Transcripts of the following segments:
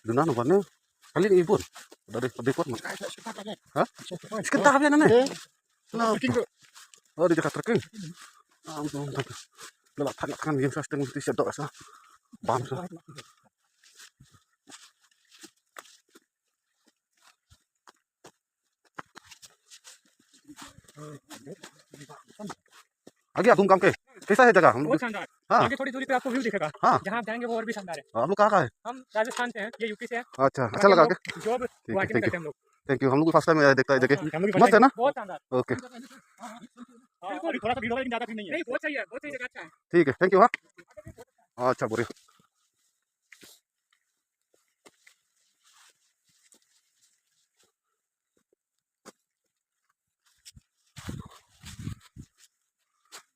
Duna nampaknya kali ini ibu dari kuat mas. Hah? Sekitar apa nih? Nah, oh di dekat trekking. Ampun, gelap tangan yang saya sedang di sedok asa. Bam sah. आगे तुम काम के कैसा है जगह? बहुत शानदार। हाँ आगे थोड़ी दूरी पे आपको व्यू दिखेगा। हाँ जहाँ आप जाएंगे वो और भी शानदार है। आप लोग कहाँ का है? हम राजस्थान से हैं, ये यूपी से है। अच्छा अच्छा लगा के जॉब गुवाहाटी में करते हैं हम लोग। थैंक यू हम लोग को फर्स्ट टाइम देखता है जगह हम लोग भी मस्त है ना? बहुत शानदार। ओके बिल्कुल थोड़ा सा भीड़ होगा लेकिन ज्यादा भीड़ नहीं है। नहीं बहुत सही है, बहुत सही जगह, अच्छा है। ठीक है थैंक यू हाँ अच्छा बोलिए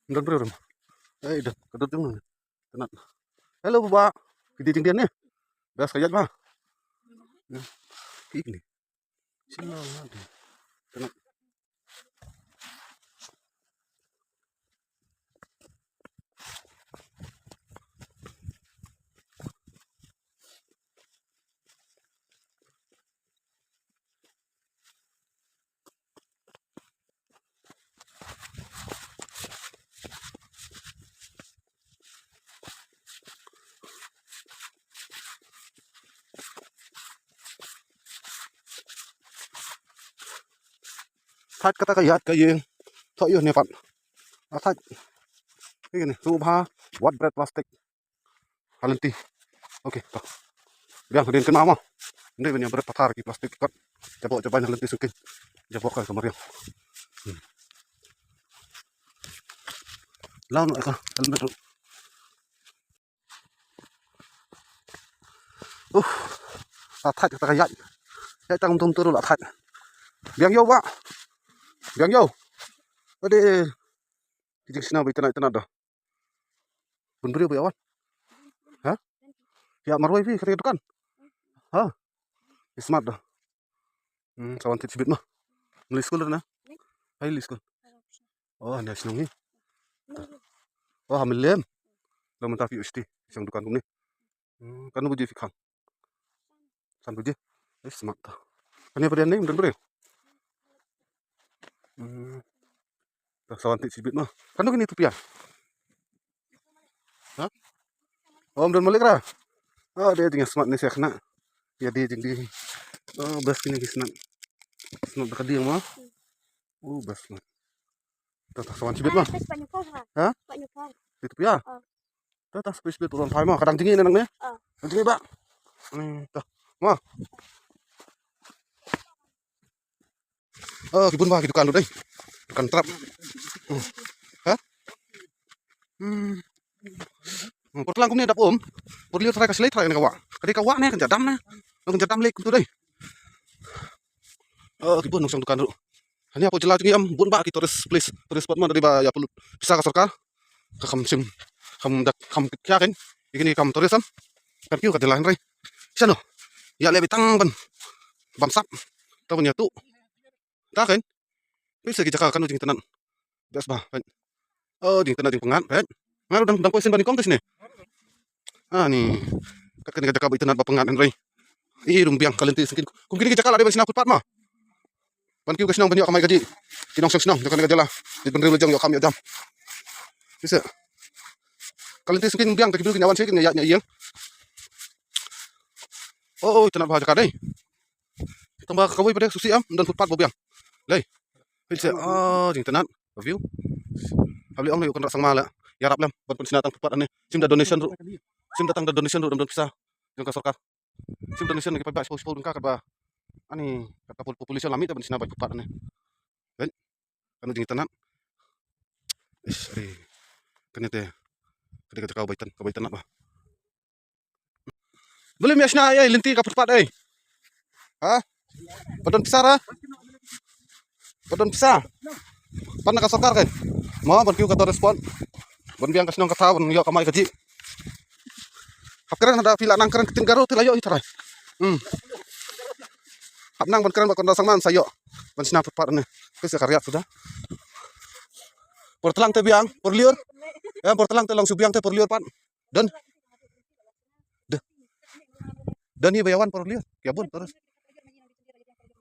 dan bro udah kedut dulu tenat halo Bapak di tinggian nih gas kayak mah ini sini tenat thắt kata kayak kayak thọ yêu này bạn thắt cái này su ba what bread plastic halenti oke toh biang kemudian kena mah ini banyak berat patar ki plastik kan coba halenti sukin coba kai kemarin lawan ka helmet thắt kata kayak ya tang tum turu la thắt biang yo ba biang yo ade kijing sina bai tanah dah pun beri apa awan hah ya marwai fi kare dukan hah smart dah kawan tit sibit mah nulis school na hai nulis school oh anda senangi oh hamil lem lam tafi usti sang dukan ni kan nu buji fikang san buji smart dah kan ya pada ni dan beri kawan tit sibit mah kan nu kini tupian hah om dan malik ra oh dia tinggal smart ni saya kena ya dia jadi oh bas kini kisna snap dekat dia mah bas mah tah sawan sibit mah hah itu ya tah space bit orang pai mah kadang tinggi nang ne tinggi ba tah mah kibun ba gitu kan deh dukan trap hah portlang kum ni dap om porliu try kasih try ne kawa kadi kawa ne kan jadam ne kan jadam lek tu deh kibun nang sang dukan dulu hanya aku jelas am bun ba ki tourist place tourist spot mah dari ba ya perlu bisa ka sarkar ka kam sim kam dak kam kya kan ini kam tourism kan kiu ka dilain rai sano ya le bitang ban bamsap ta punya tu ta kan bisa kita kan jing tenan bes ba kan jing tenan jing pengat kan ngaru dang poisen ban kong tes ne ni kan ka jaka ba tenan ba pengat rai rumbiang kalenti sakin kum kini jaka la de sina pat mah ban kiu ka sinang banyak kamai gaji kinong sinang kan ka jala di ban relu jang yo kam yo jam bisa kalenti sakin biang ka kibil kinyawan sakin ya iyang tenat ba jaka dai tambah kawai pada susi am dan footpath bobiang lei pilse jing tenat view habli ong lei kan sang mala yarap lam ban pun sinatang footpath ane sim da donation ru sim datang da donation ru dan bisa jang ka sarkar sim donation ke pa sepuluh ka ba ani kata populasi lami ta ban sina ba footpath ane kan kan jing tenat kan ite ketika kau baitan apa belum ya sina ai linti ka footpath ai hah padon pisara padon pisa pan ka sarkar kan mau ban kiu kata respon ban biang kasnong kata ban yo kamai gaji hakran ada vila nang keren keting garo ti layo itarai hapnang ban keren ba kon sang man sayo ban sina footpath ne ke karya sudah portelang te biang porliur ya portelang te lang subiang te porliur pan dan Dan ni bayawan por lihat. Kiabun terus.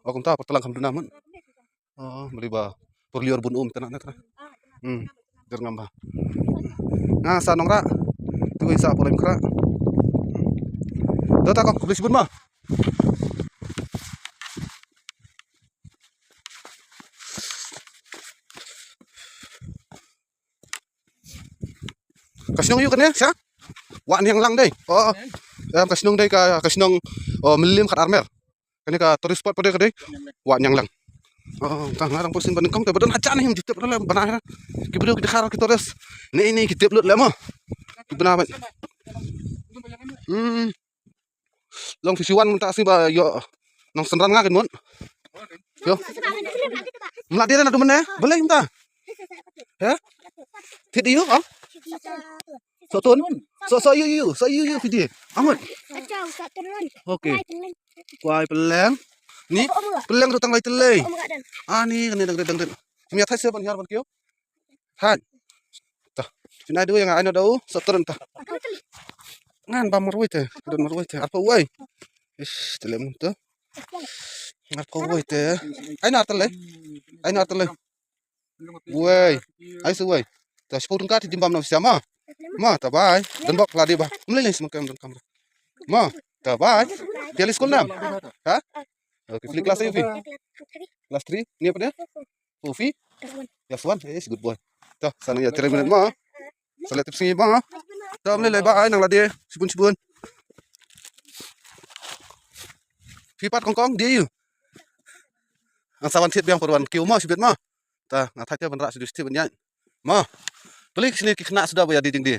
Oh, kum ta pertelang kam dunaman. Oh, beli ba por liur bun tenan tenan. Der ngamba. Nah, sanong ra. Tu isa polem kra. Tuh tak kok beli sibun mah. Kasinong yuk kan ya, siya? Wa yang lang day. Oh, kasinong day ka kasinong milim kat armer. Kani ka tourist spot pada kadai. Wa yang lang. Oh, tang ngarang posin ban kam ka badan acan him ditep dalam banah. Ki bedo kita khar kita res. Ini kita lut lama. Ki benar ban. Long fisiwan mun ta si ba yo nong senran ngaken mun. Yo. Melati na dumen ya. Boleh minta. Ya? Thịt yếu không? Sợ tuấn. Sợ yêu video. Amat. Oke. Quay peleng. Ni peleng tu tang lai telai. Ni kan dang. Miat hai ban yar ban kyo. Han. Tah. Sina dua yang ai no dau. Sợ tuấn tah. Ngan ba marwai te. Don marwai te. Apa uai? Ish, telem tu. Apa uai te. Ai na telai. Uai. Ai su uai. Ta sepuluh ka timbam na siapa? Ma, ta bye. Dan bak ladi ba. Mulai semua kamera. Ma, ta bye. Dia sekolah nam. Ha? Oke, pilih kelas apa? Kelas 3. Ni apa dia? Ufi. Kelas 1. Yes, good boy. Ta, sana ya 3 minit ma. Salat tips ni ba? Ta mulai bye nang ladi. Sibun. Fipat kongkong dia you. Ang sawan tiet biang perwan kiu ma sibet ma. Ta, ngatai benrak sedikit banyak. Ma. Beli sini kena sudah bayar di dia.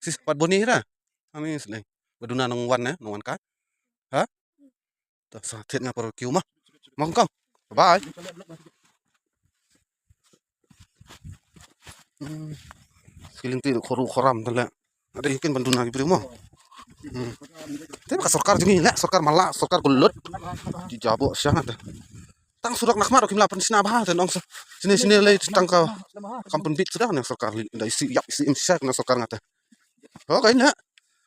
Sis pat boni ra. Ami sini. Baduna nang wan ka. Ha? Ta sa thet nga por kiu ma. Mong kong. Bye. Feeling tu khoram tala. Ada yakin banduna gitu mo. Tapi ka sarkar jungi la, sarkar malak, sarkar gulut. Dijabok syang ada. Tang surak nakmar kim lapan sina bah dan ong sini lay tang ka kampun bit sudah yang sarkar da isi imsak na sarkar ngata. Oh kayaknya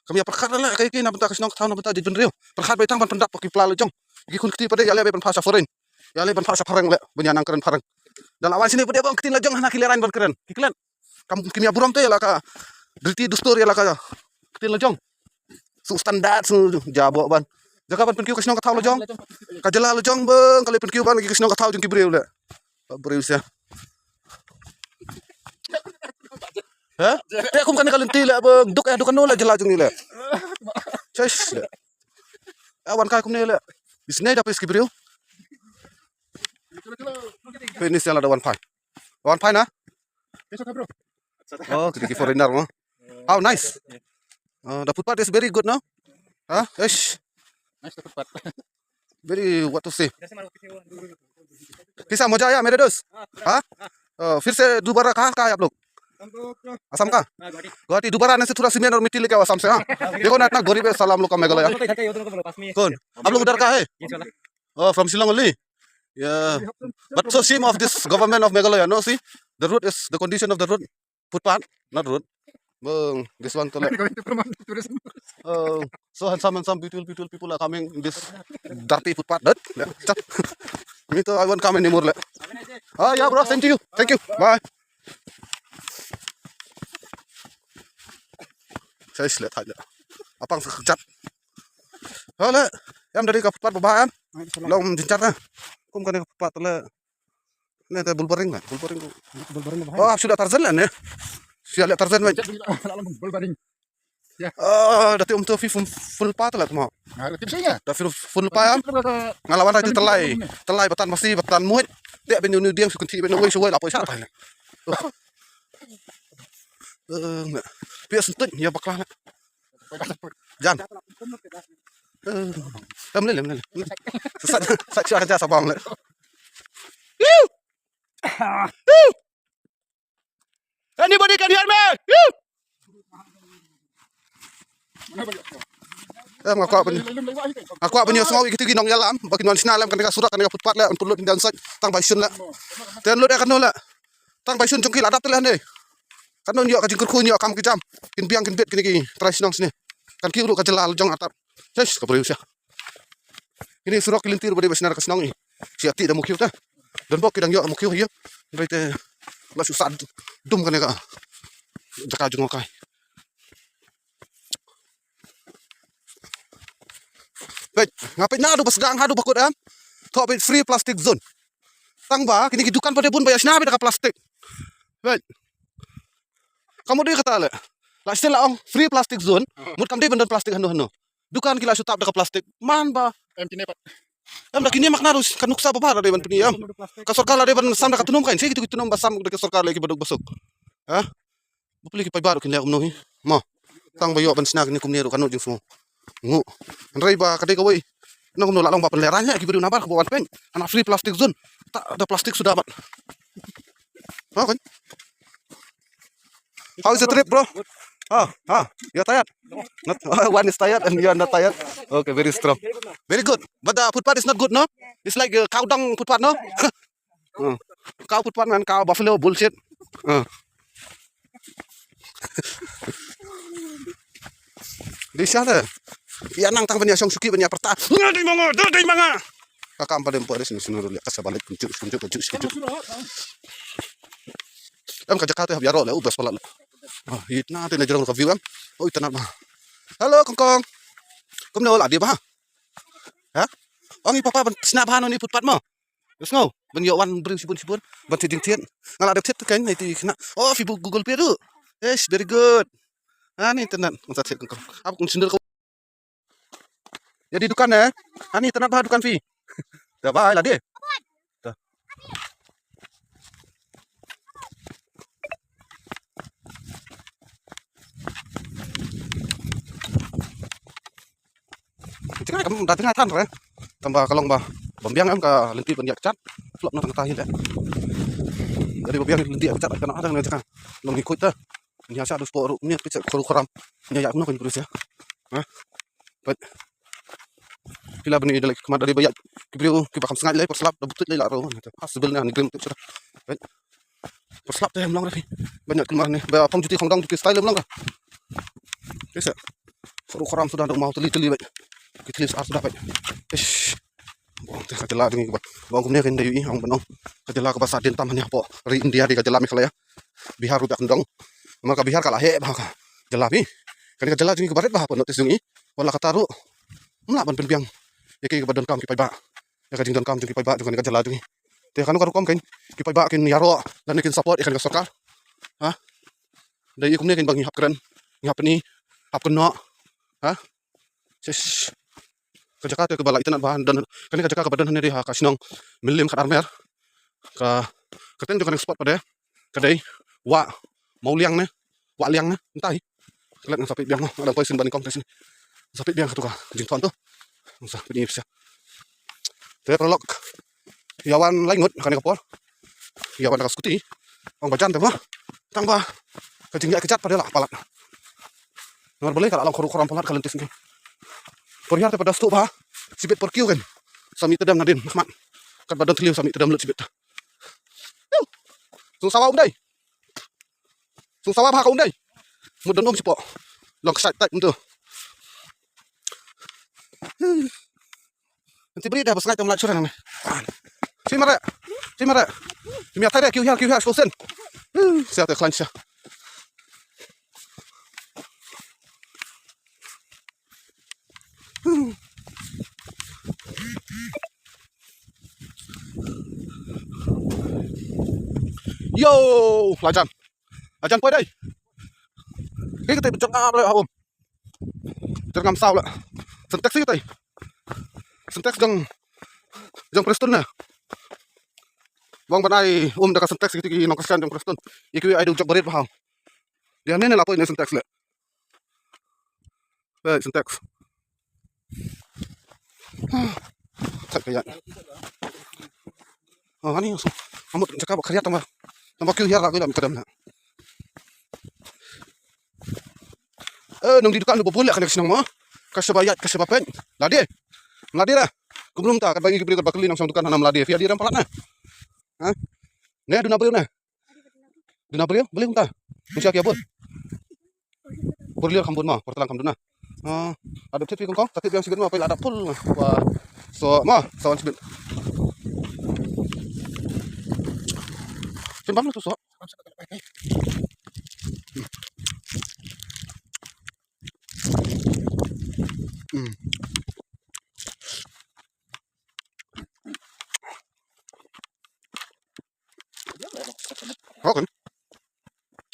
kami perkat la kay na bentak sinong tahu na bentak di benrio. Perkat baitang ban pendak pakai pelalu jong. Gi kun keti pada yale ban phasa foreign. Yale ban phasa parang le banyanang keren parang. Dan awan sini pada bang ketin la jong hana kileran ban keren. Kiklen. Kampung kimia buram tu ya la ka driti dustur ya la ka ketin la jong. Su standar su jabok ban. Jaka ban penkiu kasino ka tahu lojong. Kajela lojong bang kali penkiu ban lagi kasino ka tahu jong kibreu le. Breu sia. Ha? Aku kan kalenti le bang. Duk no le jela jong ni le. Chais le. Awan ka kum ni le. Isne dapat kibreu. Penis yang ada 1.5. 1.5 na? Oh, kiki foreigner mo. How nice. The footpath is very good no? Huh? Yes. Nice to put. Very what to say. Kisah मजा आया मेरे दोस्त हाँ फिर से दोबारा कहाँ आप लोग असम का गुवाहाटी दोबारा आने से थोड़ा सीमेंट और मिट्टी लेके आओ असम से हाँ देखो ना इतना गरीब है साला हम लोग का मेघालय कौन आप लोग उधर का है from Shillong only yeah but so shame of this government of Meghalaya no see the road is the condition of the road footpath not road Bang, this one to so handsome beautiful people are coming in this dirty footpath. Me too, I won't come anymore. Oh yeah, bro, thank you, bye. Saya lihat aja. Apang sekejap. Halo, em dari ke footpath bawaan. Long jencar kum kan ke footpath le. Ini ada bulbering kan? Bulbering. Oh, sudah Tarzan lah nih. Siapa lihat Tarzan macam? Dati tu full pa lah mau. Dah full pa am. Ngalawan itu telai batan masih batan muat. Dia benu dia sukunti benu wei suai apa siapa ni? Biar sentut ya bakal. Jam. Boleh. Sat kerja sabang le. Anybody can hear me? Aku apa ni semua kita ginong yalam, bagi nuan sinalam kan surat kan footpath le, perlu dan sat tang baisun le. Dan lu dah kan le. Tang baisun jongkil adap tu le ande. Kan nu yo ka jingkur ku yo kam kijam. Kin biang kin bet kini try sinong sini. kan kiu ka jelal jong atap yes ka berius ya ini surok kilintir bade basnar ka senang ni si ati da mukiu ta dan bok kidang yo mukiu hiya baite la susah dum kan ka jaka jong kai baik ngapain na adu pasgang hadu bakut am to be free plastic zone tang ba kini kidukan pada bun bayas nabi ka plastik baik kamu dia kata le la istilah ong free plastic zone mut kam dia bendan plastik hanu dukan kila sutap ka plastik man ba Em kini pat. am dak ini makna rus kan nuksa ba ada ban puni am ka sorkar ada ban sam dak tunum kain sih gitu tunum basam dak sorkar lagi baduk basuk ha bupli ki baru kin le umno hi ma tang bayo ban snag ni kumneru kanu jung semua ngu andrai ba kadai ka woi nang no lalong ba penleranya ki bedu nabar ka bawan pen anak free plastic zone tak ada plastik sudah amat ha kan how is the trip bro you're tired not one is tired and you are not tired okay very strong very good but the footpath is not good no it's like cow dung footpath no cow footpath man cow buffalo bullshit di sana ya nang tang banya song suki banya perta dai manga kakak pada empo des sunur lihat kasabalik kunjuk am ka Jakarta biar le ubas pala itna te na jero ka view am oi tanat ma halo kongkong kum no la dia ba ha ongi papa ban snap hano ni putpat mo terus ngo ban yo wan bring sibun ban tiding tian ngala ada tit kan itu kena oh fi Google Pay tu yes very good ani tanat masa set kongkong apa kun sindel jadi dukan ya ani tanat ba dukan fi dah ba la dia Cakap kamu dah tengah tan re. Tambah kalong bah. Bambiang am ka lenti ban yak cat. Flop na tang tahi le. Dari bambiang lenti yak cat kana ada na cakap. Long ikut ta. Ni asa dus poru ni picak koram. Ni yak no kan kurus ya. Ha. But pila bani dalek kemad dari bayak. Kibriu kibakam sengat le perslap da butut le la ro. Hasbel na ni grim tu sudah. But perslap teh mlang rafi. Banyak kemar ni. Ba pom juti khongdang juti style mlang ka. Bisa. Koram sudah ada mau teli-teli baik. Kita lihat sudah baik. Ish. Bong teh kajela dengan bong kumne kan dayu ang banong. Kajela ka basa din tamanya po. Ri India di kajela mikala ya. Bihar rudak ndong. Maka bihar kala he bah ka. Jela bi. Kan kajela jeung baret bah notis jeung i. Wala kataru. Mula ban penbiang. Ya ki badan kam ki pai ba. Ya ka jeung don kam jeung ki pai ba jeung kajela jeung i. Teh kanu karu kom kan ki pai ba kin yaro dan kin support ikan ka sokar. Ha. Dayu kumne kan bang hap keren. Hap ni. Hap kena. Ha. Sis. Kajakate ke balai tanat bahan dan kan kajaka ke badan hani dia kasinong milim kat armer ka katen juga spot pada kadai wa mau liang ne wa liang ne entah kelet sampai biang ada poison banding kong sini sampai biang tu ka jing tuan tu usah begini bisa te prolog yawan laingut kan kapor yawan ka skuti ong bajan teh mah tambah kajing ya kecat pada lah palat ngar boleh kalau koram palat kalian tis ni Perhiar pada stop ha. Sibit perkiu kan. Sami tedam nadin Ahmad. Kan badan teliu sami tedam lut sibit. Sung sawa umdai. Sung sawa ba ka umdai. Mudon sipo. Long side type tu. Nanti beri dah pasngai tom lacuran ni. Cimara. Cimi atai kiu hiar sosen. Siapa klancha. Yo, lajan quay đây. Cái tay bên trong am lại hả Trong ngắm sao lại. Syntax cái tay. Syntax trong Preston nè. Vâng bên này dekat syntax cái nong kasihan trong Preston. Iki ai duk berit paham. Dia ni lapo ini syntax le. Baik syntax. Tak kayak. Oh, ani kamu cakap kerja tambah kiu hiar aku dalam kedam na. Nung di dukan lu boleh kan kesenang mah. Kasebayat kasebapen. Ladi. Meladi dah. Ku belum tak bagi beri bakali nang sang dukan hanam meladi. Via dia palat na. Ha? Ne duna beliau na. Duna beliau boleh entah. Usia kia bun. Berliur kambun mah, portalang kambun na. Ada thiết phi con có, thiết phi sibit mà phải là đập full và so mà sawan sibit. Trên bấm nó so. Oke.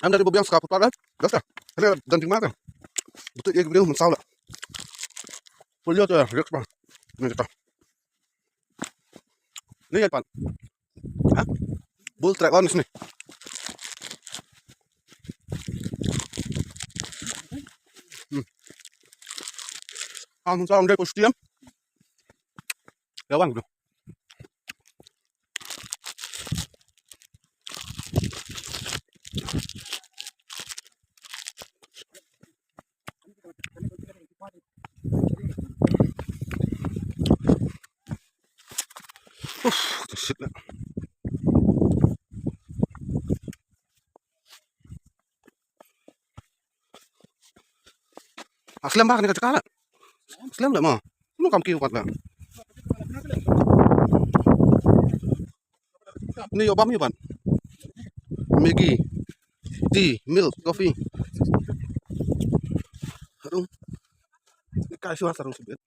Em dari Bobiang Skaput Padan. Dah dah. Ini dan tinggal kan. Betul ya video mensau lah. Boleh tu ya, lihat bang. Ini kita. Ini ya pan. Hah? Bull track on sini. Mensau dari Kustiam. Lawan bro. Shit lah. Aslam bah ni kat kala. Aslam dah mah. Lu kam kiu kat lah. Ini obam ni pan. Maggie, tea, milk, coffee. Aduh. Kai suara sarung sibit.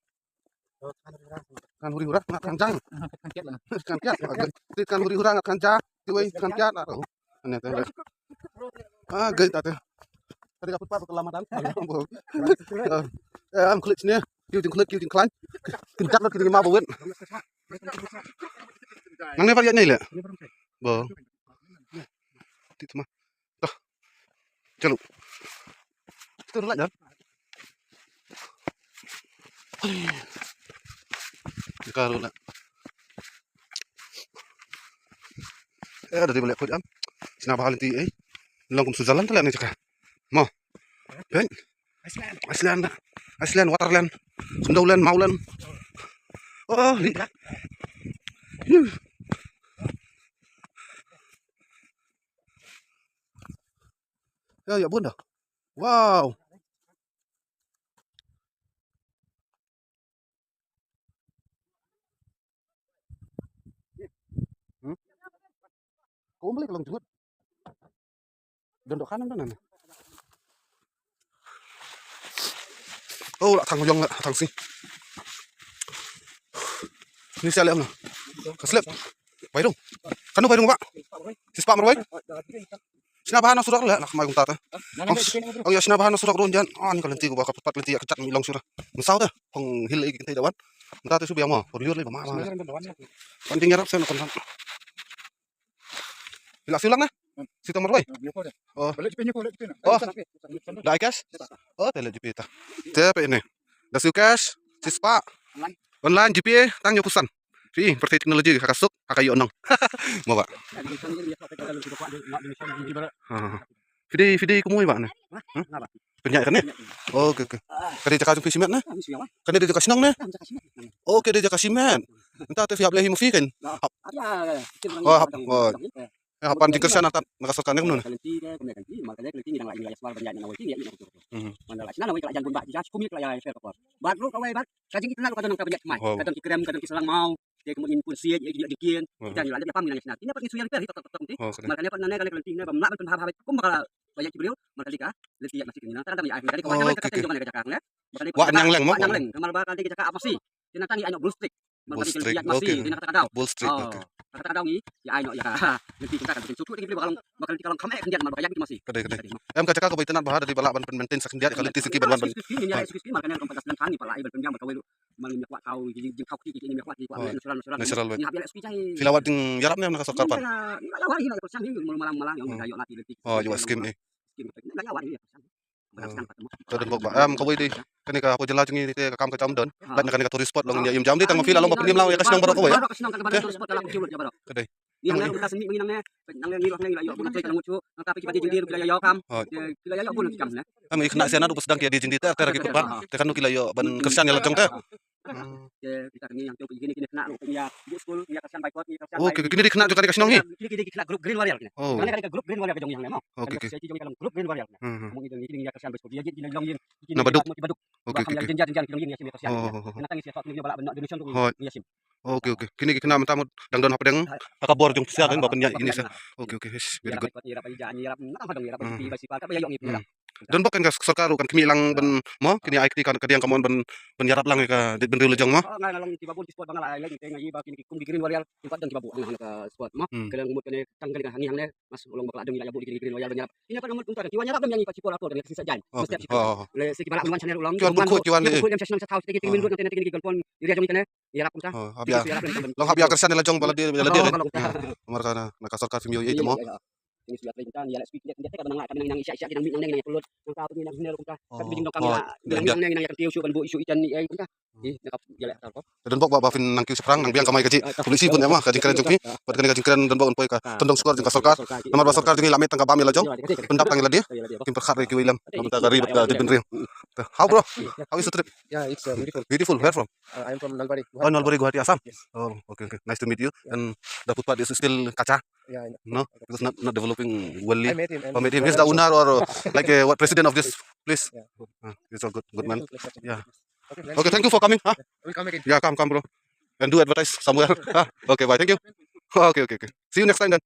Kan huri hura ngat kancang. Kan kiat. Kan huri hura ngat kancang. Tiwai kan kiat. Aneh teh. Gait teh. Tadi kaput pak kelamatan. Am klik sini. Kiu ting klan. Kencak lah kiting mau bawin. Nang ne varian ni le. Bo. Itu mah. Tuh. Celup. Itu lah jar. Kalau nak. Dari balik kod am. Sinapa hal inti Langkum Switzerland tu lah ni cakap. Mau. Ben. Iceland, Waterland, Sundowland, Mauland. Oh, lihat. Ya bunda. Wow. Kau beli kalau jemput. Dondok kanan mana? Oh, lah thằng Yong thằng Si. Ini saya lihat mana? Keslep. Baik dong. Kan baik dong pak. Sispa merway. Sinabahan surak lah nak mai tata. Oh ya sinabahan surak ron jan. Ni kalau nanti gua bakal cepat nanti ya kecat milang surah. Mesau dah. Peng hil lagi kita dawan. Entah tu subiang mah. Perliur lagi mama. Penting nyarap saya nak kontan. Bila siulang nah. Situ merway. Oh. Oh. Dah cash. Oh, tele GP ta. Tele ini. Dah siu cash. Sispa. Online GP tang nyokusan. Fi, perti teknologi kakasuk, kakayo nang. Mau pak. Video kumui pak nah. Penyak kan ni? Oke. Kadi cakap jumpa simet nah. Kadi dia cakap sinang nah. Oke dia cakap simet. Entah tu siap lehi mufi kan. Oh. Hapan di kersan atat nakasarkan ni kuno. Kemudian pun siap dikian dan ada apa minyak nak ini pakai suyan per hitok makanya pak nanya kali kelenting bam nak berhab kum bakal banyak beliau makanya kali letih masih kena tanda ya kali kawan yang kata jangan cakap ya Wak nang leng mau. kamar bakal dia cakap apa sih dia nanti ayo bull stick makanya kali masih dia kata kadau Bull Street. Oke. kata kadau ni ya ayo ya letih kita kan bikin suku ini bakal kalau kamu kendian malah banyak masih Kedai. Em ka cakap ko baitan bahar dari balak ban penmenten sak sendiat kalau tisi ban. makanya kompas dan kami pala ibal penjam bakal malam kuat kau jing kau kiki ini kuat Natural. ni habis spijai Filawat ding yarap ni nakasarkan pan. lawar ini persiang ini malam-malam yang kayo nanti letik Oh, yo skim ni. lawar ini Kadang kok em ka di kani ka ko jela jungi te ka kam ka jam don. Lan kani ka tourist spot long ya im jam di tang fila long penim law ya kasinang barok ko ya. Kedai. yang lain kita seni menginangnya nang yang ngilang nang yo bukan saya ngucu tapi kita jadi kila yo kam kila yo pun kam na Em ikna siana du sedang kia di jing di ter lagi pepan. Te kan kila yo ban kersan ya lajong te. kita ini yang coba gini kena lu punya di school ya kasihan baikot ni kasihan Oke, kini di kena juga di kasinang ni. kini kena grup green warrior kini Oh. karena grup green warrior kejong yang mau Oke. saya jadi kalau grup green warrior mungkin ini ya kasihan baikot dia jadi long yang Na baduk. Okay, okay, yang okay. jenjang kilong yin yasim kasihan. Oh, oh, oh. Kena tangis ya ni balak benak Indonesia tu Oh. yasim. Okay, okay. Kini kena mentamo dangdon apa dang akabor jung siya kan bapen niya ini siya. Okay, okay. Yes, very good. Irap ija ni irap nak padang irap di basi pa ka bayong ipira. Don bok kan ka sarkar kan kimi lang ben mo kini ay kan kadiang kamon ben yarap lang ka ben rilo jong mo. Oh ngalong tiba pun sport bangal ay lagi tengai ba kini kum di green warrior tempat dang tiba bu ka sport mo. Kadang mut kene tanggal ka hangi hangne mas ulong bakla dang ya bu di green warrior nyarap. Ini apa nomor untuk kiwan nyarap dam yang ipa cipor apor kan sisa jan. Setiap cipor. Le siki balak minuan channel ulang. Kiwan pun ko kiwan Ko dem session sa tahu tiki minut nanti nanti kini pon iri jom kene yarap pun sa. Oh, habia. Long habia kersan nila jong bala dia kan. Mar kana nakasarkar film yo ito mo. Ini sudah perintah ya speak dia teka nang kami nang isya-isya nang nang pulut nang ka ni nang hinel kun ka kami biging kami nang yang tiusu kan bu isu itan ni ay kun ka nakap ya ta ko Don bok ba fin nang kiu seprang nang biang kamay kaji polisi pun ya mah kaji keren jong pi pad kani kaji keren don bok poy ka tondong skor jong ka sarkar nomor ba sarkar jong lamet tang ka bami la jong pendap tang la dia tim perkhat ki wilam namta ka ribet ka dibin rim. How bro? How is the trip? Yeah, it's beautiful. Beautiful. Where from? I'm from Nalbari. Oh, Nalbari, Guwahati, Assam. Yes. Oh, okay, okay. Nice to meet you. And the footpath is still kacha, Yeah, I know. no? Because not developing well. I met him. Oh, met him. He's the owner or like what president of this place? Yeah. He's a good man. Yeah. Okay, then Okay, thank you for coming. Huh? we'll come again. Yeah, come, bro. And do advertise somewhere. Okay, bye. Thank you. Okay, okay, okay. See you next time then.